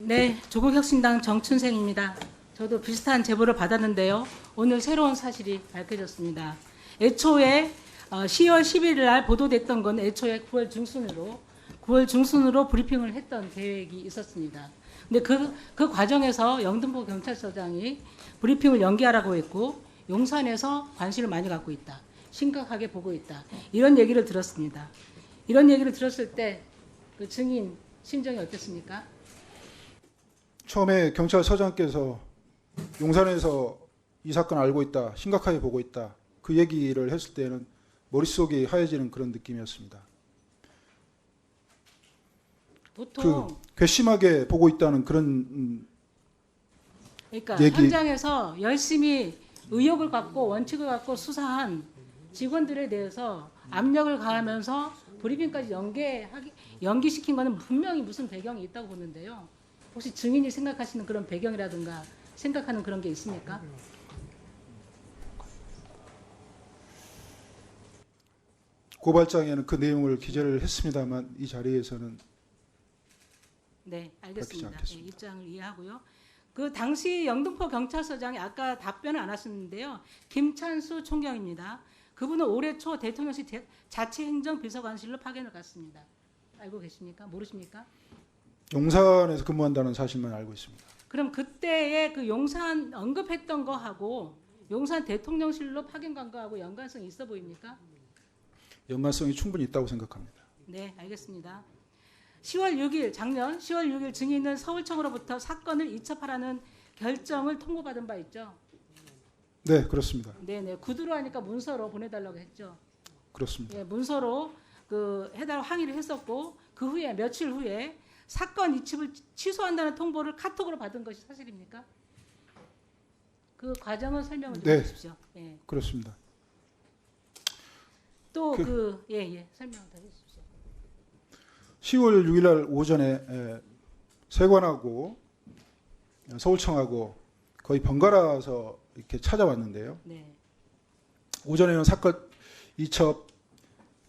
네, 조국혁신당 정춘생입니다. 저도 비슷한 제보를 받았는데요. 오늘 새로운 사실이 밝혀졌습니다. 애초에 10월 11일 날 보도됐던 건 애초에 9월 중순으로 브리핑을 했던 계획이 있었습니다. 근데 그 과정에서 영등포 경찰서장이 브리핑을 연기하라고 했고 용산에서 관심을 많이 갖고 있다. 심각하게 보고 있다. 이런 얘기를 들었습니다. 이런 얘기를 들었을 때 그 증인 심정이 어땠습니까? 처음에 경찰서장께서 용산에서 이 사건 알고 있다, 심각하게 보고 있다, 그 얘기를 했을 때는 머릿속이 하얘지는 그런 느낌이었습니다. 보통 괘씸하게 보고 있다는 그런 그러니까 얘기. 현장에서 열심히 의욕을 갖고 원칙을 갖고 수사한 직원들에 대해서 압력을 가하면서 브리핑까지 연기시킨 것은 분명히 무슨 배경이 있다고 보는데요. 혹시 증인이 생각하시는 그런 배경이라든가 생각하는 그런 게 있습니까? 고발장에는 그 내용을 기재를 했습니다만 이 자리에서는 네, 알겠습니다. 밝히지 않겠습니다. 네, 입장을 이해하고요. 그 당시 영등포 경찰서장이 아까 답변을 안 하셨는데요. 김찬수 총경입니다. 그분은 올해 초 대통령실 자치행정비서관실로 파견을 갔습니다. 알고 계십니까? 모르십니까? 용산에서 근무한다는 사실만 알고 있습니다. 그럼 그때의 그 용산 언급했던 거하고 용산 대통령실로 파견 간 거하고 연관성이 있어 보입니까? 연관성이 충분히 있다고 생각합니다. 네, 알겠습니다. 10월 6일, 작년 10월 6일 증인은 서울청으로부터 사건을 이첩하라는 결정을 통보받은 바 있죠? 네, 그렇습니다. 네네, 구두로 하니까 문서로 보내달라고 했죠? 그렇습니다. 예, 문서로 해달라고 항의를 했었고 그 후에 며칠 후에 사건 이첩을 취소한다는 통보를 카톡으로 받은 것이 사실입니까? 그 과정을 설명을 좀 네. 해주십시오. 예. 그렇습니다. 또 설명 더 해주십시오. 10월 6일 날 오전에 세관하고 서울청하고 거의 번갈아서 이렇게 찾아왔는데요. 네. 오전에는 사건 이첩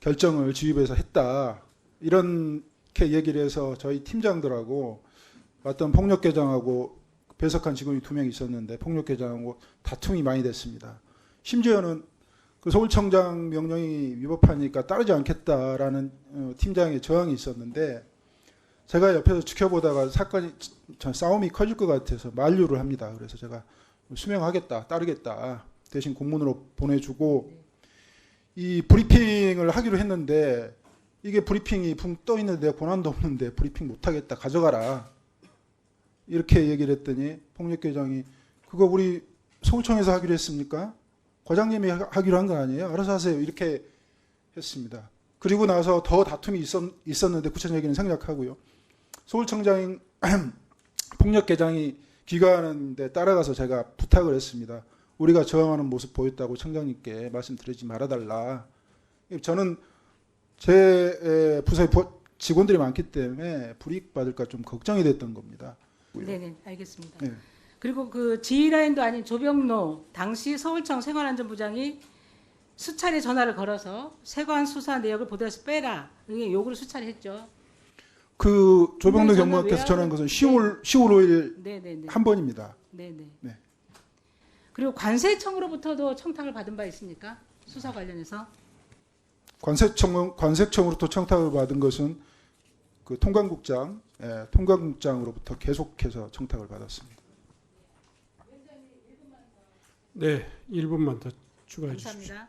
결정을 지휘부에서 했다. 이렇게 얘기를 해서 저희 팀장들하고 왔던 폭력계장하고 배석한 직원이 2명 있었는데 폭력계장하고 다툼이 많이 됐습니다. 심지어는 그 서울청장 명령이 위법하니까 따르지 않겠다라는 팀장의 저항이 있었는데 제가 옆에서 지켜보다가 싸움이 커질 것 같아서 만류를 합니다. 그래서 제가 수명하겠다, 따르겠다, 대신 공문으로 보내주고 이 브리핑을 하기로 했는데 이게 브리핑이 붕 떠 있는데 권한도 없는데 브리핑 못하겠다, 가져가라 이렇게 얘기를 했더니 폭력계장이 그거 우리 서울청에서 하기로 했습니까? 과장님이 하기로 한 거 아니에요? 알아서 하세요. 이렇게 했습니다. 그리고 나서 더 다툼이 있었는데 구체적인 얘기는 생략하고요. 서울청장 폭력계장이 귀가하는데 따라가서 제가 부탁을 했습니다. 우리가 저항하는 모습 보였다고 청장님께 말씀드리지 말아달라. 저는 제 부서에 직원들이 많기 때문에 불이익 받을까 좀 걱정이 됐던 겁니다. 네네, 알겠습니다. 네. 그리고 그 지휘라인도 아닌 조병로 당시 서울청 세관안전부장이 수차례 전화를 걸어서 세관 수사 내역을 보도에서 빼라 이게 요구를 수차례 했죠. 그 조병로 전화 경무관께서 외압을- 전한 것은 10월 5일 네네네. 한 번입니다. 네네. 네. 그리고 관세청으로부터도 청탁을 받은 바 있습니까? 수사 관련해서? 관세청으로부터 청탁을 받은 것은 그 통관국장으로부터 계속해서 청탁을 받았습니다. 네, 1분만 더 추가해 주십시오. 감사합니다.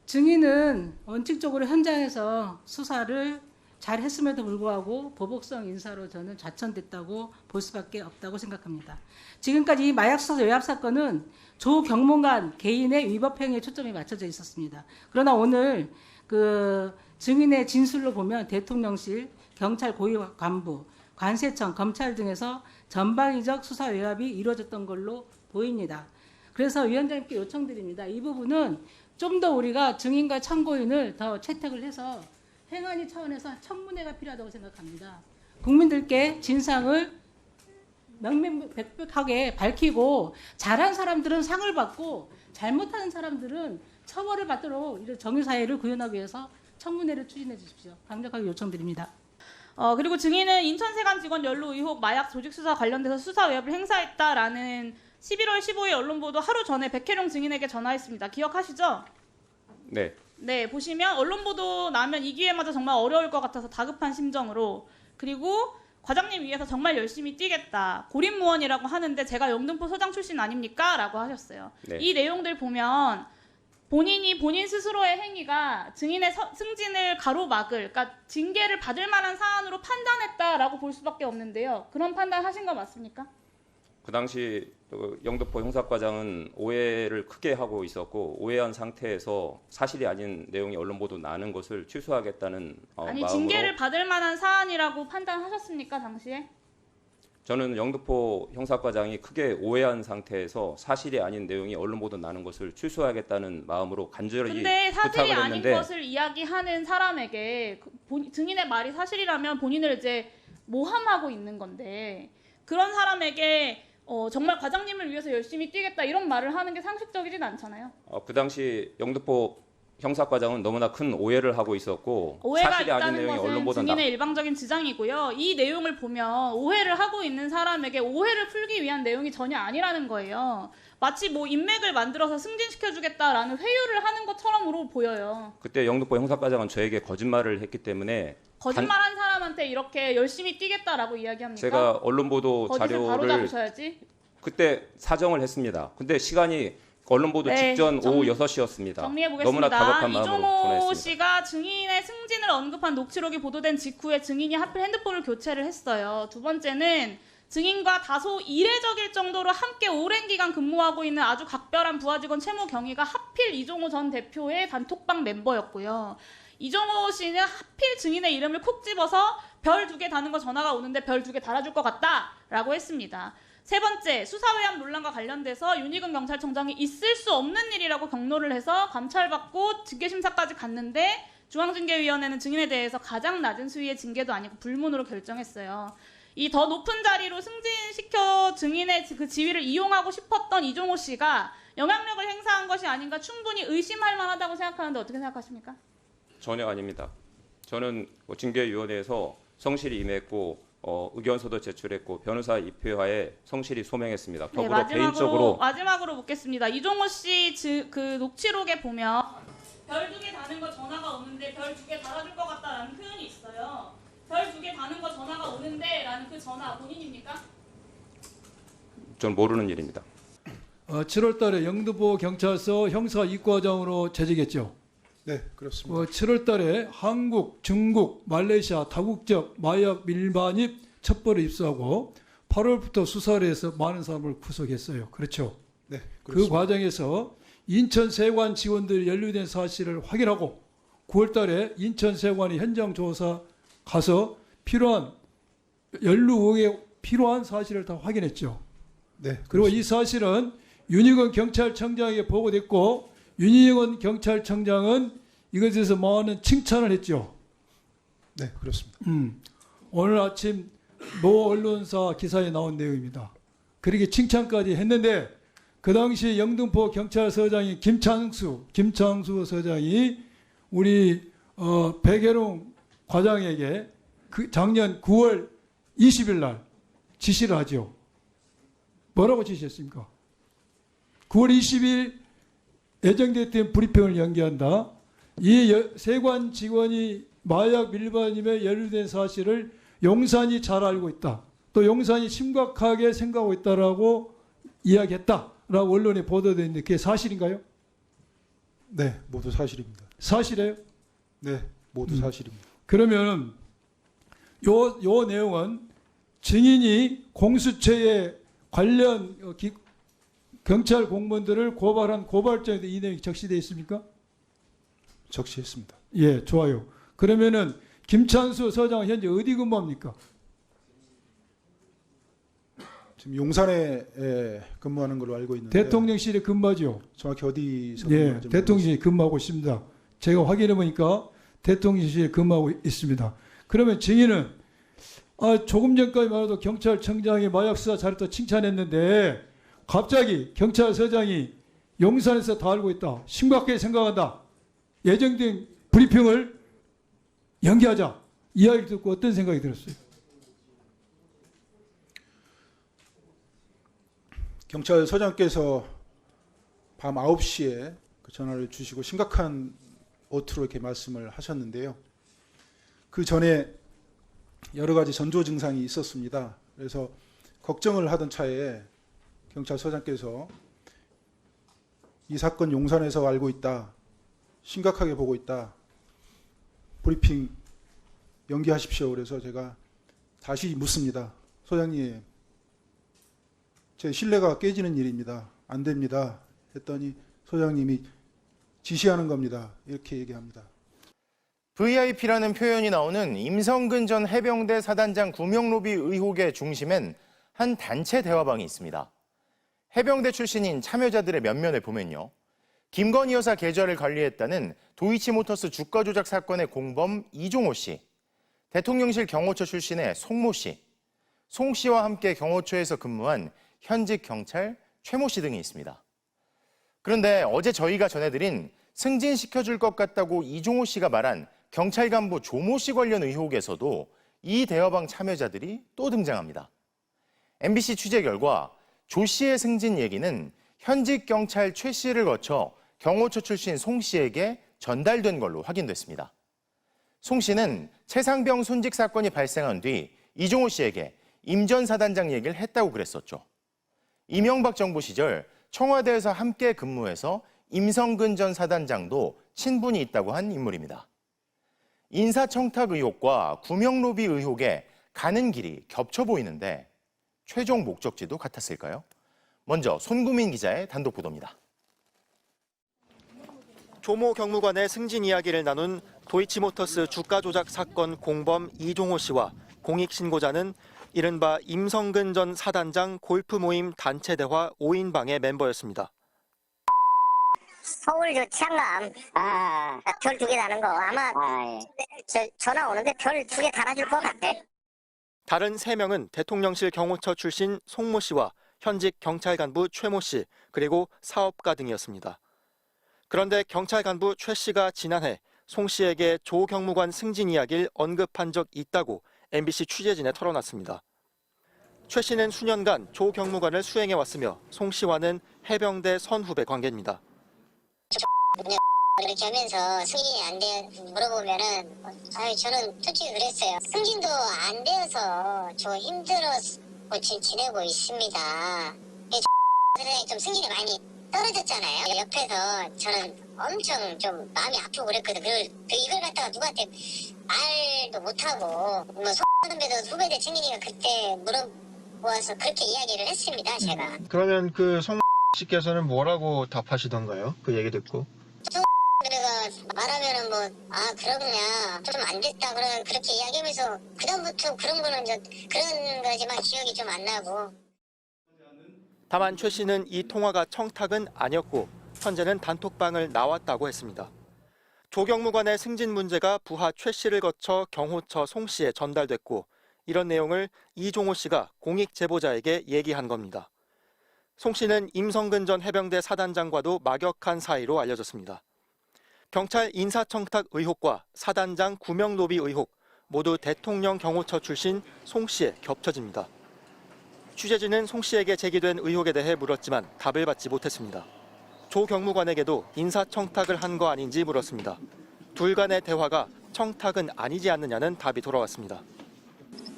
증인은 원칙적으로 현장에서 수사를 잘 했음에도 불구하고 보복성 인사로 저는 좌천됐다고 볼 수밖에 없다고 생각합니다. 지금까지 이 마약 수사 외압 사건은 조 경무관 개인의 위법 행위에 초점이 맞춰져 있었습니다. 그러나 오늘 그 증인의 진술로 보면 대통령실, 경찰 고위 간부, 관세청, 검찰 등에서 전방위적 수사 외압이 이루어졌던 걸로 보입니다. 그래서 위원장님께 요청드립니다. 이 부분은 좀 더 우리가 증인과 참고인을 더 채택을 해서 행안위 차원에서 청문회가 필요하다고 생각합니다. 국민들께 진상을 명명백백하게 밝히고 잘한 사람들은 상을 받고 잘못하는 사람들은 처벌을 받도록 정의사회를 구현하기 위해서 청문회를 추진해 주십시오. 강력하게 요청드립니다. 그리고 증인은 인천세관 직원 연루 의혹 마약 조직 수사 관련돼서 수사 외압을 행사했다라는 11월 15일 언론 보도 하루 전에 백혜룡 증인에게 전화했습니다. 기억하시죠? 네. 네, 보시면 언론 보도 나면 이 기회마저 정말 어려울 것 같아서 다급한 심정으로, 그리고 과장님 위해서 정말 열심히 뛰겠다. 고립무원이라고 하는데 제가 영등포 소장 출신 아닙니까? 라고 하셨어요. 네. 이 내용들 보면 본인 스스로의 행위가 증인의 승진을 가로막을, 그러니까 징계를 받을 만한 사안으로 판단했다라고 볼 수밖에 없는데요. 그런 판단 하신 거 맞습니까? 그 당시 영등포 형사과장은 오해를 크게 하고 있었고 오해한 상태에서 사실이 아닌 내용이 언론 보도 나는 것을 취소하겠다는 아니, 마음으로 징계를 받을 만한 사안이라고 판단하셨습니까, 당시에? 저는 영등포 형사과장이 크게 오해한 상태에서 사실이 아닌 내용이 언론 보도 나는 것을 취소하겠다는 마음으로 간절히 근데 사실이 부탁을 아닌 했는데 것을 이야기하는 사람에게 증인의 말이 사실이라면 본인을 이제 모함하고 있는 건데, 그런 사람에게 정말 과장님을 위해서 열심히 뛰겠다 이런 말을 하는 게 상식적이진 않잖아요. 그 당시 영등포 형사과장은 너무나 큰 오해를 하고 있었고 오해가 사실이 아닌 있다는 내용이 언론 것은 보도 증인의 일방적인 주장이고요. 이 내용을 보면 오해를 하고 있는 사람에게 오해를 풀기 위한 내용이 전혀 아니라는 거예요. 마치 뭐 인맥을 만들어서 승진시켜주겠다라는 회유를 하는 것처럼으로 보여요. 그때 영등포 형사과장은 저에게 거짓말을 했기 때문에 거짓말한 사람한테 이렇게 열심히 뛰겠다라고 이야기합니까? 제가 언론 보도 거짓을 바로 자료를 잡으셔야지. 그때 사정을 했습니다. 근데 시간이 언론 보도 네, 직전 오후 6시였습니다. 정리해 너무나 다급한 보겠습니다. 마음으로 이종호 전화했습니다. 씨가 증인의 승진을 언급한 녹취록이 보도된 직후에 증인이 하필 핸드폰을 교체를 했어요. 두 번째는 증인과 다소 이례적일 정도로 함께 오랜 기간 근무하고 있는 아주 각별한 부하 직원 채무 경위가 하필 이종호 전 대표의 단톡방 멤버였고요. 이종호 씨는 하필 증인의 이름을 콕 집어서 별 2개 다는 거 전화가 오는데 별 2개 달아줄 것 같다라고 했습니다. 세 번째, 수사외압 논란과 관련돼서 윤희근 경찰청장이 있을 수 없는 일이라고 경로를 해서 감찰받고 징계심사까지 갔는데 중앙징계위원회는 증인에 대해서 가장 낮은 수위의 징계도 아니고 불문으로 결정했어요. 이 더 높은 자리로 승진시켜 증인의 그 지위를 이용하고 싶었던 이종호 씨가 영향력을 행사한 것이 아닌가 충분히 의심할 만하다고 생각하는데 어떻게 생각하십니까? 전혀 아닙니다. 저는 징계위원회에서 성실히 임했고 의견서도 제출했고 변호사 입회하에 성실히 소명했습니다. 더불어 개인적으로 마지막으로 묻겠습니다. 이종호 씨 그 녹취록에 보면 별 2개 다는 거 전화가 오는데 별 2개 달아줄 것 같다라는 표현이 있어요. 별 2개 다는 거 전화가 오는데 라는 그 전화 본인입니까? 전 모르는 일입니다. 7월 달에 영등포 경찰서 형사 이과장으로 재직했죠. 네, 그렇습니다. 7월 달에 한국, 중국, 말레이시아 다국적 마약 밀반입 첩보를 입수하고 8월부터 수사를 해서 많은 사람을 구속했어요. 그렇죠. 네, 그 그렇습니다. 과정에서 인천세관 직원들이 연루된 사실을 확인하고 9월 달에 인천세관이 현장 조사 가서 필요한 연루 의혹에 필요한 사실을 다 확인했죠. 네, 그리고 이 사실은 윤희근 경찰청장에게 보고됐고 윤희근 경찰청장은 이것에 대해서 많은 칭찬을 했죠. 네, 그렇습니다. 오늘 아침 모 언론사 기사에 나온 내용입니다. 그렇게 칭찬까지 했는데 그 당시 영등포 경찰서장이 김창수 서장이 우리 백혜룡 과장에게 그 작년 9월 20일 날 지시를 하죠. 뭐라고 지시했습니까? 9월 20일 예정됐던 브리핑을 연기한다. 이 세관 직원이 마약 밀반입에 연루된 사실을 용산이 잘 알고 있다. 또 용산이 심각하게 생각하고 있다라고 이야기했다라고 언론에 보도되어 있는데 그게 사실인가요? 네, 모두 사실입니다. 사실이에요? 네, 모두 사실입니다. 그러면 요 내용은 증인이 공수처에 관련 경찰 공무원들을 고발한 고발장에도 이 내용이 적시되어 있습니까? 적시했습니다. 예, 좋아요. 그러면은 김찬수 서장은 현재 어디 근무합니까? 지금 용산에 근무하는 걸로 알고 있는데 대통령실에 근무하죠. 정확히 어디서 예, 근무하는지 대통령실에 근무하고 있습니다. 제가 확인해 보니까 대통령실에 근무하고 있습니다. 그러면 증인은 조금 전까지만 해도 경찰청장이 마약 수사 잘했다 칭찬했는데 갑자기 경찰서장이 용산에서 다 알고 있다. 심각하게 생각한다. 예정된 브리핑을 연기하자. 이야기 듣고 어떤 생각이 들었어요? 경찰서장께서 밤 9시에 그 전화를 주시고 심각한 어투로 이렇게 말씀을 하셨는데요. 그 전에 여러 가지 전조 증상이 있었습니다. 그래서 걱정을 하던 차에 경찰서장께서 이 사건 용산에서 알고 있다. 심각하게 보고 있다. 브리핑 연기하십시오. 그래서 제가 다시 묻습니다. 소장님, 제 신뢰가 깨지는 일입니다. 안 됩니다. 했더니 소장님이 지시하는 겁니다. 이렇게 얘기합니다. VIP라는 표현이 나오는 임성근 전 해병대 사단장 구명로비 의혹의 중심엔 한 단체 대화방이 있습니다. 해병대 출신인 참여자들의 면면을 보면요. 김건희 여사 계좌를 관리했다는 도이치모터스 주가 조작 사건의 공범 이종호 씨, 대통령실 경호처 출신의 송모 씨, 송 씨와 함께 경호처에서 근무한 현직 경찰 최모 씨 등이 있습니다. 그런데 어제 저희가 전해드린 승진시켜줄 것 같다고 이종호 씨가 말한 경찰 간부 조모 씨 관련 의혹에서도 이 대화방 참여자들이 또 등장합니다. MBC 취재 결과 조 씨의 승진 얘기는 현직 경찰 최 씨를 거쳐 경호처 출신 송 씨에게 전달된 걸로 확인됐습니다. 송 씨는 최상병 순직 사건이 발생한 뒤 이종호 씨에게 임 전 사단장 얘기를 했다고 그랬었죠. 이명박 정부 시절 청와대에서 함께 근무해서 임성근 전 사단장도 친분이 있다고 한 인물입니다. 인사청탁 의혹과 구명로비 의혹에 가는 길이 겹쳐 보이는데 최종 목적지도 같았을까요? 먼저 손구민 기자의 단독 보도입니다. 조모 경무관의 승진 이야기를 나눈 도이치모터스 주가 조작 사건 공범 이종호 씨와 공익 신고자는 이른바 임성근 전 사단장 골프 모임 단체 대화 5인방의 멤버였습니다. 서울 저 치안감 별 2개 다는 거 아마 전화 오는데 별 2개 달아줄 것 같아. 다른 3명은 대통령실 경호처 출신 송모 씨와 현직 경찰 간부 최모 씨, 그리고 사업가 등이었습니다. 그런데 경찰 간부 최 씨가 지난해 송 씨에게 조 경무관 승진 이야기를 언급한 적 있다고 MBC 취재진에 털어놨습니다. 최 씨는 수년간 조 경무관을 수행해왔으며 송 씨와는 해병대 선후배 관계입니다. 이렇게 하면서 승진이 안 돼 물어보면은 저는 솔직히 그랬어요. 승진도 안 되어서 저 힘들어서 지내고 있습니다. 좀 승진이 많이 떨어졌잖아요. 옆에서 저는 엄청 좀 마음이 아프고 그랬거든요. 이걸 갖다가 누구한테 말도 못하고 뭐 선배도 후배들 챙기니까 그때 물어보아서 그렇게 이야기를 했습니다. 제가. 그러면 그 송 씨께서는 뭐라고 답하시던가요? 그 얘기 듣고. 내가 말하면은 그러냐 좀 안 됐다 그렇게 이야기하면서 그다음부터 그런 거는 그런 거지만 기억이 좀 안 나고. 다만 최 씨는 이 통화가 청탁은 아니었고 현재는 단톡방을 나왔다고 했습니다. 조 경무관의 승진 문제가 부하 최 씨를 거쳐 경호처 송 씨에 전달됐고 이런 내용을 이종호 씨가 공익 제보자에게 얘기한 겁니다. 송 씨는 임성근 전 해병대 사단장과도 막역한 사이로 알려졌습니다. 경찰 인사청탁 의혹과 사단장 구명 로비 의혹 모두 대통령 경호처 출신 송 씨에 겹쳐집니다. 취재진은 송 씨에게 제기된 의혹에 대해 물었지만 답을 받지 못했습니다. 조 경무관에게도 인사청탁을 한 거 아닌지 물었습니다. 둘 간의 대화가 청탁은 아니지 않느냐는 답이 돌아왔습니다.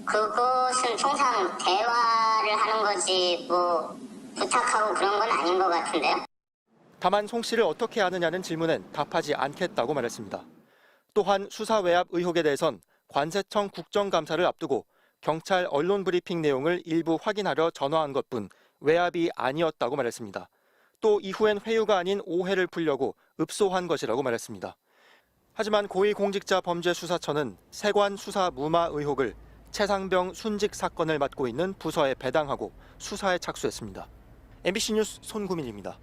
그것은 통상 대화를 하는 거지 부탁하고 그런 건 아닌 것 같은데요. 다만 송 씨를 어떻게 아느냐는 질문엔 답하지 않겠다고 말했습니다. 또한 수사 외압 의혹에 대해선 관세청 국정감사를 앞두고 경찰 언론 브리핑 내용을 일부 확인하려 전화한 것뿐 외압이 아니었다고 말했습니다. 또 이후엔 회유가 아닌 오해를 풀려고 읍소한 것이라고 말했습니다. 하지만 고위공직자범죄수사처는 세관 수사 무마 의혹을 최상병 순직 사건을 맡고 있는 부서에 배당하고 수사에 착수했습니다. MBC 뉴스 손구민입니다.